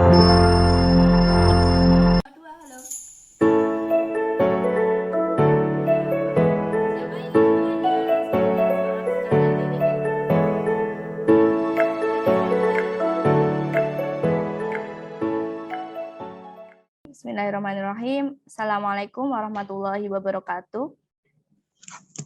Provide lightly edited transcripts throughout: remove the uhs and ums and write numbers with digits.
Bismillahirrahmanirrahim. Assalamualaikum warahmatullahi wabarakatuh.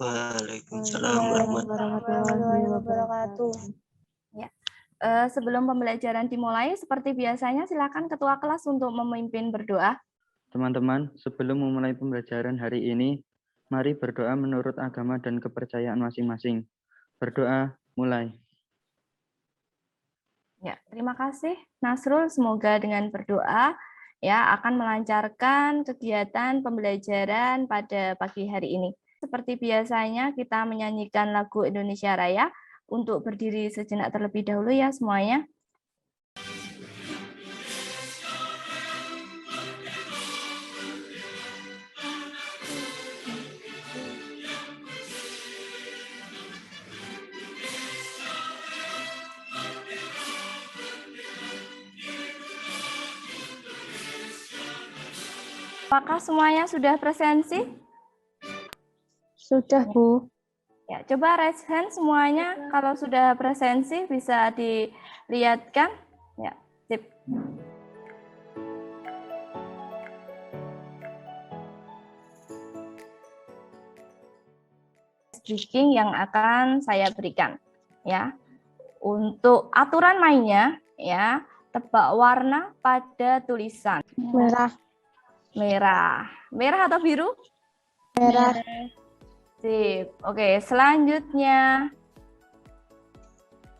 Waalaikumsalam warahmatullahi wabarakatuh. Sebelum pembelajaran dimulai, seperti biasanya silakan ketua kelas untuk memimpin berdoa. Teman-teman, sebelum memulai pembelajaran hari ini, mari berdoa menurut agama dan kepercayaan masing-masing. Berdoa, mulai. Ya, terima kasih Nasrul. Semoga dengan berdoa akan melancarkan kegiatan pembelajaran pada pagi hari ini. Seperti biasanya kita menyanyikan lagu Indonesia Raya. Untuk berdiri sejenak terlebih dahulu ya semuanya. Apakah semuanya sudah presensi? Sudah, Bu. Ya, coba raise hand semuanya. Kalau sudah presensi bisa dilihatkan. Ya, sip. Speaking yang akan saya berikan. Ya, untuk aturan mainnya, ya, tebak warna pada tulisan. Merah. Merah. Merah atau biru? Merah. Sip. Oke, selanjutnya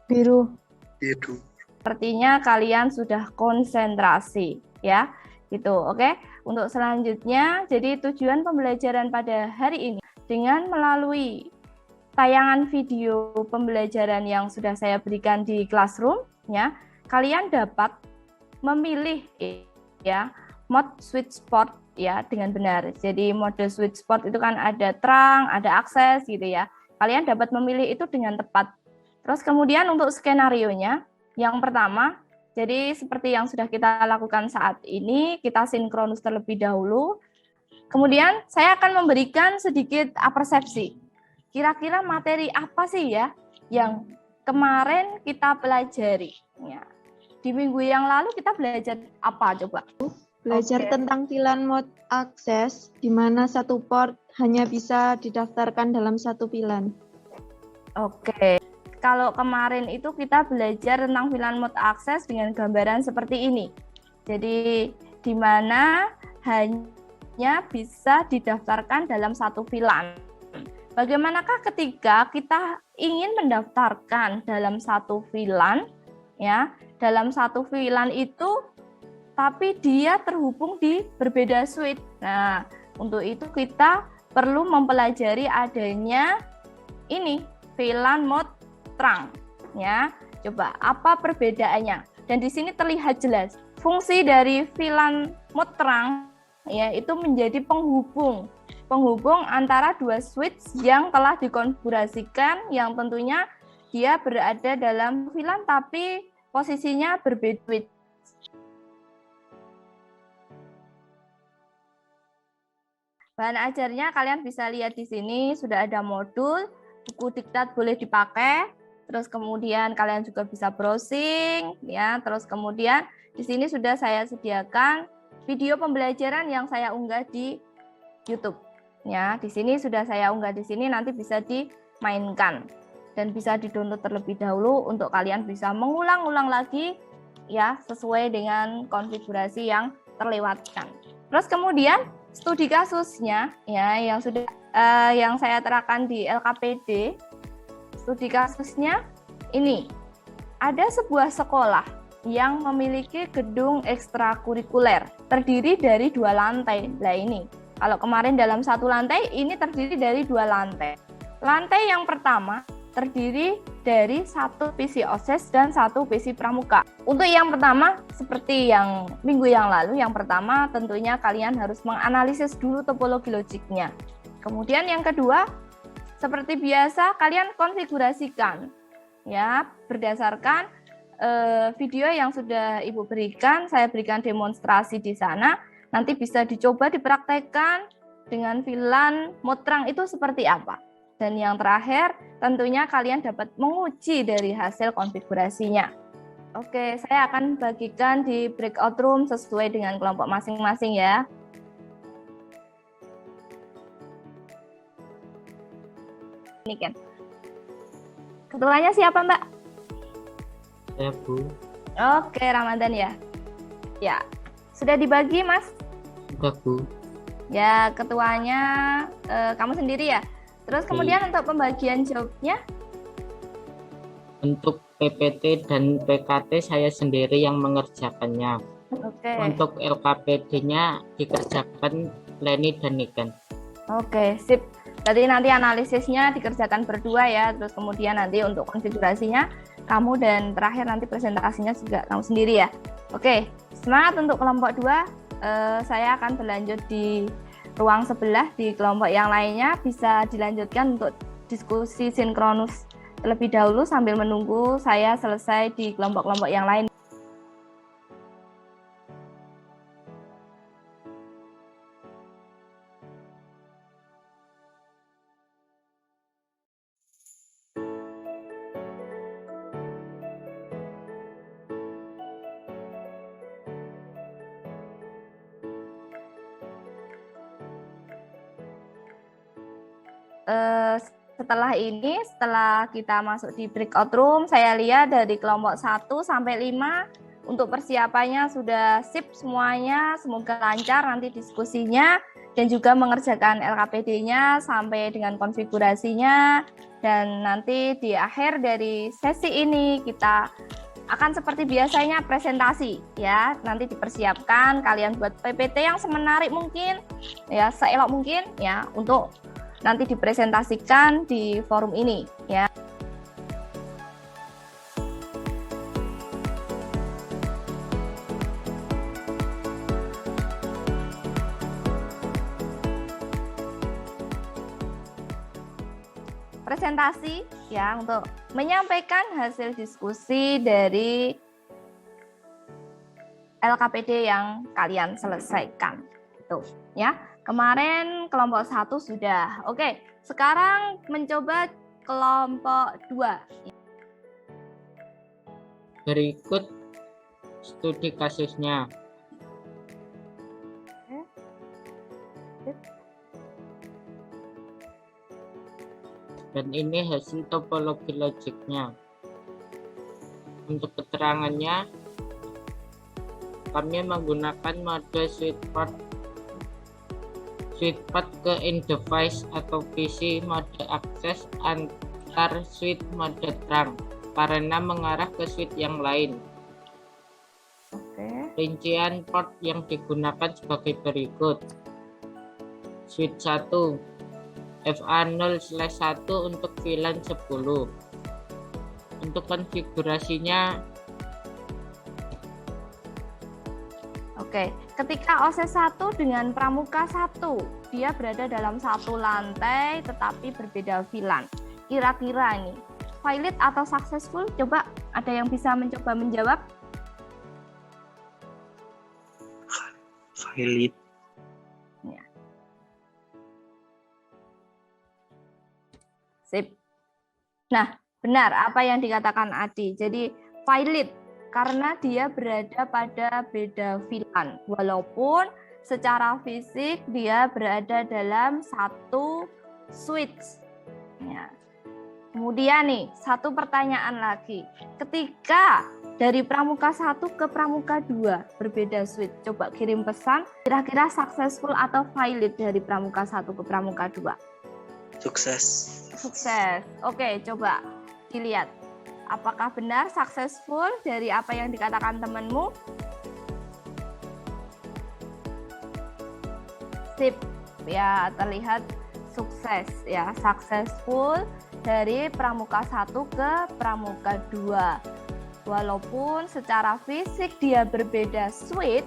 Biru. Biru. sepertinya kalian sudah konsentrasi ya. Gitu. Oke. Untuk selanjutnya, jadi tujuan pembelajaran pada hari ini dengan melalui tayangan video pembelajaran yang sudah saya berikan di Classroom ya, kalian dapat memilih ya mode sweet spot ya dengan benar. Jadi mode sweet spot itu kan ada terang, ada akses gitu ya. Kalian dapat memilih itu dengan tepat. Terus kemudian untuk skenarionya, yang pertama, jadi seperti yang sudah kita lakukan saat ini, kita sinkronus terlebih dahulu. Kemudian saya akan memberikan sedikit persepsi. Kira-kira materi apa sih ya yang kemarin kita pelajari? Ya. Di minggu yang lalu kita belajar apa coba? Belajar tentang VLAN mode akses, di mana satu port hanya bisa didaftarkan dalam satu VLAN. Oke, kalau kemarin itu kita belajar tentang VLAN mode akses dengan gambaran seperti ini. Jadi, di mana hanya bisa didaftarkan dalam satu VLAN. Bagaimanakah ketika kita ingin mendaftarkan dalam satu VLAN, ya, dalam satu VLAN itu tapi dia terhubung di berbeda switch. Nah, untuk itu kita perlu mempelajari adanya ini VLAN mode terang, ya. Coba apa perbedaannya? Dan di sini terlihat jelas fungsi dari VLAN mode terang, ya, itu menjadi penghubung antara dua switch yang telah dikonfigurasikan, yang tentunya dia berada dalam VLAN tapi posisinya berbeda. Bahan ajarnya kalian bisa lihat di sini sudah ada modul, buku diktat boleh dipakai, terus kemudian kalian juga bisa browsing, ya. Terus kemudian di sini sudah saya sediakan video pembelajaran yang saya unggah di YouTube, ya. Di sini sudah saya unggah di sini, nanti bisa dimainkan dan bisa di-download terlebih dahulu untuk kalian bisa mengulang-ulang lagi, ya, sesuai dengan konfigurasi yang terlewatkan. Terus kemudian studi kasusnya ya yang saya terapkan di LKPD, studi kasusnya ini ada sebuah sekolah yang memiliki gedung ekstrakurikuler terdiri dari 2 lantai. Nah ini kalau kemarin dalam 1 lantai, ini terdiri dari 2 lantai. Lantai yang pertama terdiri dari 1 PC OSIS dan 1 PC Pramuka. Untuk yang pertama, seperti yang minggu yang lalu, yang pertama tentunya kalian harus menganalisis dulu topologi logiknya. Kemudian yang kedua, seperti biasa kalian konfigurasikan ya berdasarkan video yang sudah Ibu berikan, saya berikan demonstrasi di sana, nanti bisa dicoba dipraktekkan dengan VLAN mode terang itu seperti apa. Dan yang terakhir, tentunya kalian dapat menguji dari hasil konfigurasinya. Oke, saya akan bagikan di breakout room sesuai dengan kelompok masing-masing ya. Ini kan. Ketuanya siapa, Mbak? Saya, Bu. Oke, Ramadan ya. Ya, sudah dibagi, Mas? Sudah, Bu. Ya, ketuanya kamu sendiri ya. Terus kemudian untuk pembagian jobnya? Untuk PPT dan PKT saya sendiri yang mengerjakannya. Oke. Untuk LKPD-nya dikerjakan Leni dan Niken. Oke, sip. Jadi nanti analisisnya dikerjakan berdua ya. Terus kemudian nanti untuk konfigurasinya kamu, dan terakhir nanti presentasinya juga kamu sendiri ya. Oke, semangat untuk kelompok 2. Saya akan berlanjut di ruang sebelah, di kelompok yang lainnya bisa dilanjutkan untuk diskusi sinkronus terlebih dahulu sambil menunggu saya selesai di kelompok-kelompok yang lain. Setelah kita masuk di breakout room, saya lihat dari kelompok 1 sampai 5 untuk persiapannya sudah sip semuanya. Semoga lancar nanti diskusinya dan juga mengerjakan LKPD-nya sampai dengan konfigurasinya. Dan nanti di akhir dari sesi ini kita akan seperti biasanya presentasi ya. Nanti dipersiapkan kalian buat PPT yang semenarik mungkin ya, seelok mungkin ya, untuk nanti dipresentasikan di forum ini ya. Presentasi ya untuk menyampaikan hasil diskusi dari LKPD yang kalian selesaikan itu ya. Kemarin kelompok 1 sudah. Oke, sekarang mencoba kelompok 2. Berikut studi kasusnya. Dan ini hasil topologi logiknya. Untuk keterangannya, kami menggunakan mode sweetpath ke in-device atau PC mode akses antar switch mode terang karena mengarah ke switch yang lain. Rincian port yang digunakan sebagai berikut. Switch 1 FA0/1 untuk VLAN 10. Untuk konfigurasinya, oke, ketika OSIS 1 dengan Pramuka 1, dia berada dalam satu lantai tetapi berbeda VLAN. Kira-kira ini valid atau successful? Coba ada yang bisa mencoba menjawab? Valid. Ya. Sip. Nah, benar apa yang dikatakan Adi. Jadi valid karena dia berada pada beda VLAN, walaupun secara fisik dia berada dalam satu switch. Ya. Kemudian nih, satu pertanyaan lagi. Ketika dari Pramuka 1 ke Pramuka 2 berbeda switch, coba kirim pesan, kira-kira successful atau valid dari Pramuka 1 ke Pramuka 2? Sukses. Sukses. Oke, coba dilihat. Apakah benar successful dari apa yang dikatakan temanmu? Sip, ya terlihat sukses ya, successful dari Pramuka 1 ke Pramuka 2. Walaupun secara fisik dia berbeda switch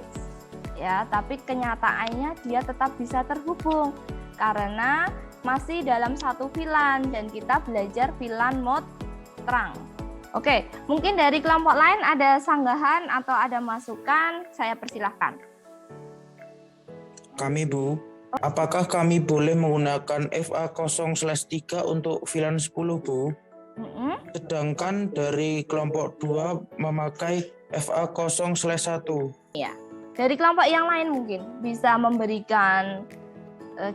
ya, tapi kenyataannya dia tetap bisa terhubung karena masih dalam satu VLAN dan kita belajar VLAN mode terang. Oke, mungkin dari kelompok lain ada sanggahan atau ada masukan, saya persilahkan. Kami, Bu. Apakah kami boleh menggunakan FA0/3 untuk VLAN 10, Bu? Sedangkan dari kelompok 2 memakai FA0/1. Dari kelompok yang lain mungkin bisa memberikan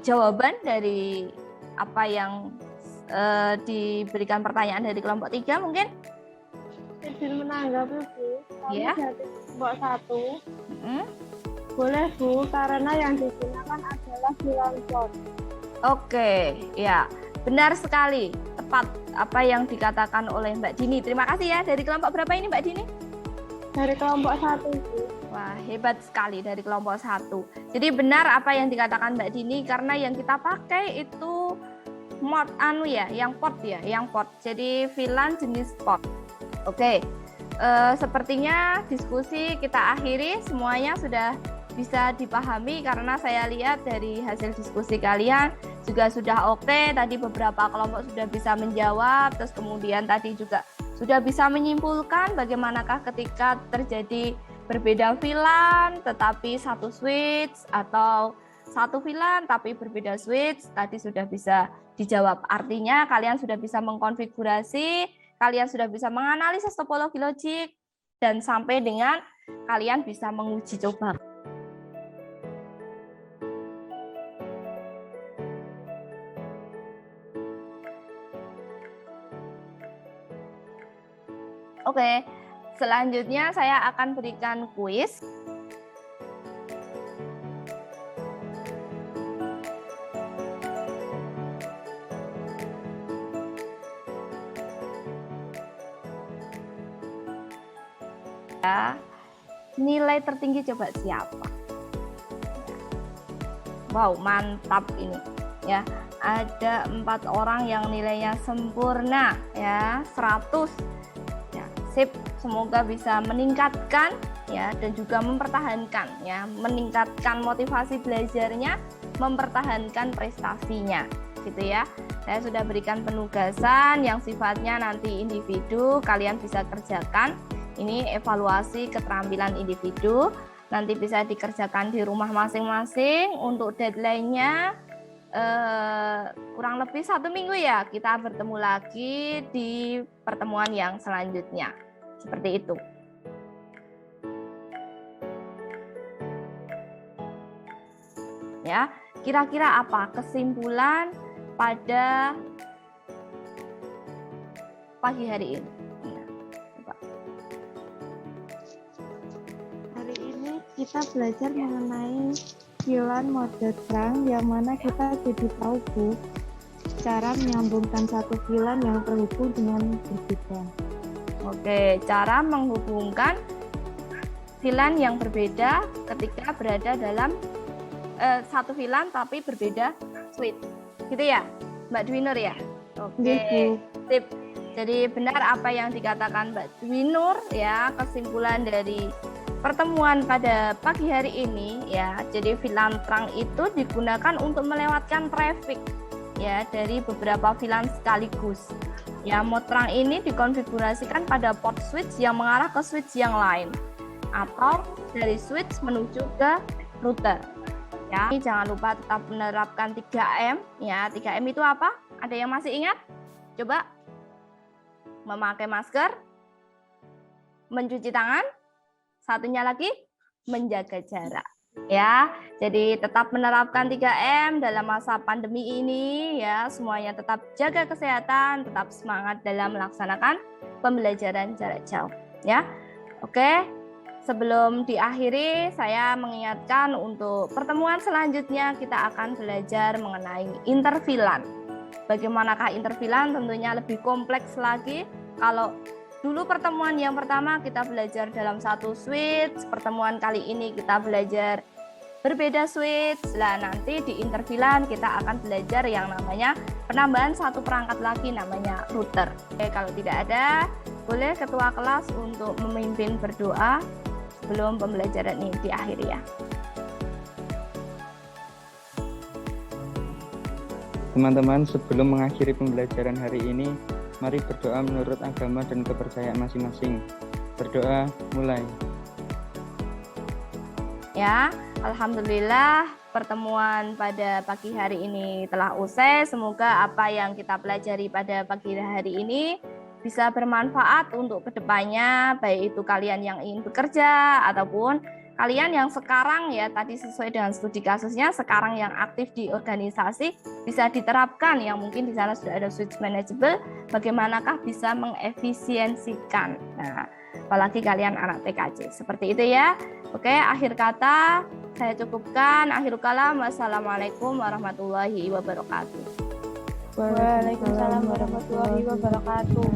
jawaban dari apa yang diberikan pertanyaan dari kelompok 3 mungkin? Izin menanggapi, Bu. Kami Ya. dari kelompok 1. Boleh, Bu, karena yang digunakan adalah VLAN port. Oke, ya, benar sekali. Tepat apa yang dikatakan oleh Mbak Dini. Terima kasih ya. Dari kelompok berapa ini Mbak Dini? Dari kelompok 1, Bu. Wah, hebat sekali dari kelompok 1. Jadi benar apa yang dikatakan Mbak Dini, karena yang kita pakai itu mod yang port ya, yang port. Jadi VLAN jenis port. Oke, sepertinya diskusi kita akhiri, semuanya sudah bisa dipahami karena saya lihat dari hasil diskusi kalian juga sudah oke. Tadi beberapa kelompok sudah bisa menjawab, terus kemudian tadi juga sudah bisa menyimpulkan bagaimanakah ketika terjadi berbeda VLAN tetapi satu switch atau satu VLAN tapi berbeda switch. Tadi sudah bisa dijawab. Artinya kalian sudah bisa mengkonfigurasi, kalian sudah bisa menganalisis topologi logik, dan sampai dengan kalian bisa menguji coba. Oke, selanjutnya saya akan berikan kuis. Ya, nilai tertinggi coba siapa? Wow, mantap ini. Ya, ada 4 orang yang nilainya sempurna ya, 100. Sip, semoga bisa meningkatkan ya dan juga mempertahankan ya, meningkatkan motivasi belajarnya, mempertahankan prestasinya gitu ya. Saya sudah berikan penugasan yang sifatnya nanti individu, kalian bisa kerjakan. Ini evaluasi keterampilan individu, nanti bisa dikerjakan di rumah masing-masing. Untuk deadline-nya kurang lebih 1 minggu ya. Kita bertemu lagi di pertemuan yang selanjutnya. Seperti itu. Ya, kira-kira apa kesimpulan pada pagi hari ini? Hari ini kita belajar mengenai VLAN mode terang, yang mana kita jadi tahu, Bu, cara menyambungkan satu VLAN yang terhubung dengan berbeda. Oke, cara menghubungkan VLAN yang berbeda ketika berada dalam satu VLAN tapi berbeda switch. Gitu ya, Mbak Dwi Nur ya? Oke, sip. Jadi benar apa yang dikatakan Mbak Dwi Nur ya, kesimpulan dari pertemuan pada pagi hari ini ya. Jadi VLAN terang itu digunakan untuk melewatkan traffic ya dari beberapa VLAN sekaligus. Ya, mode terang ini dikonfigurasikan pada port switch yang mengarah ke switch yang lain atau dari switch menuju ke router. Ya, jangan lupa tetap menerapkan 3M ya. 3M itu apa? Ada yang masih ingat? Coba. Memakai masker, mencuci tangan, satunya lagi menjaga jarak. Ya, jadi tetap menerapkan 3M dalam masa pandemi ini ya, semuanya tetap jaga kesehatan, tetap semangat dalam melaksanakan pembelajaran jarak jauh ya. Oke, sebelum diakhiri saya mengingatkan untuk pertemuan selanjutnya kita akan belajar mengenai interVLAN. Bagaimanakah interVLAN? Tentunya lebih kompleks lagi. Kalau dulu pertemuan yang pertama kita belajar dalam satu switch, pertemuan kali ini kita belajar berbeda switch. Nah, nanti di interVLAN kita akan belajar yang namanya penambahan satu perangkat lagi namanya router. Oke, kalau tidak ada, boleh ketua kelas untuk memimpin berdoa sebelum pembelajaran ini diakhiri ya. Teman-teman, sebelum mengakhiri pembelajaran hari ini, Mari berdoa menurut agama dan kepercayaan masing-masing. Berdoa, mulai. Ya, alhamdulillah pertemuan pada pagi hari ini telah usai. Semoga apa yang kita pelajari pada pagi hari ini bisa bermanfaat untuk kedepannya, baik itu kalian yang ingin bekerja ataupun kalian yang sekarang ya tadi sesuai dengan studi kasusnya sekarang yang aktif di organisasi bisa diterapkan yang mungkin di sana sudah ada switch manageable, bagaimanakah bisa mengefisiensikan. Nah, apalagi kalian anak TKJ seperti itu ya. Oke, akhir kata saya cukupkan. Akhirul kalam, wassalamualaikum warahmatullahi wabarakatuh. Waalaikumsalam warahmatullahi wabarakatuh.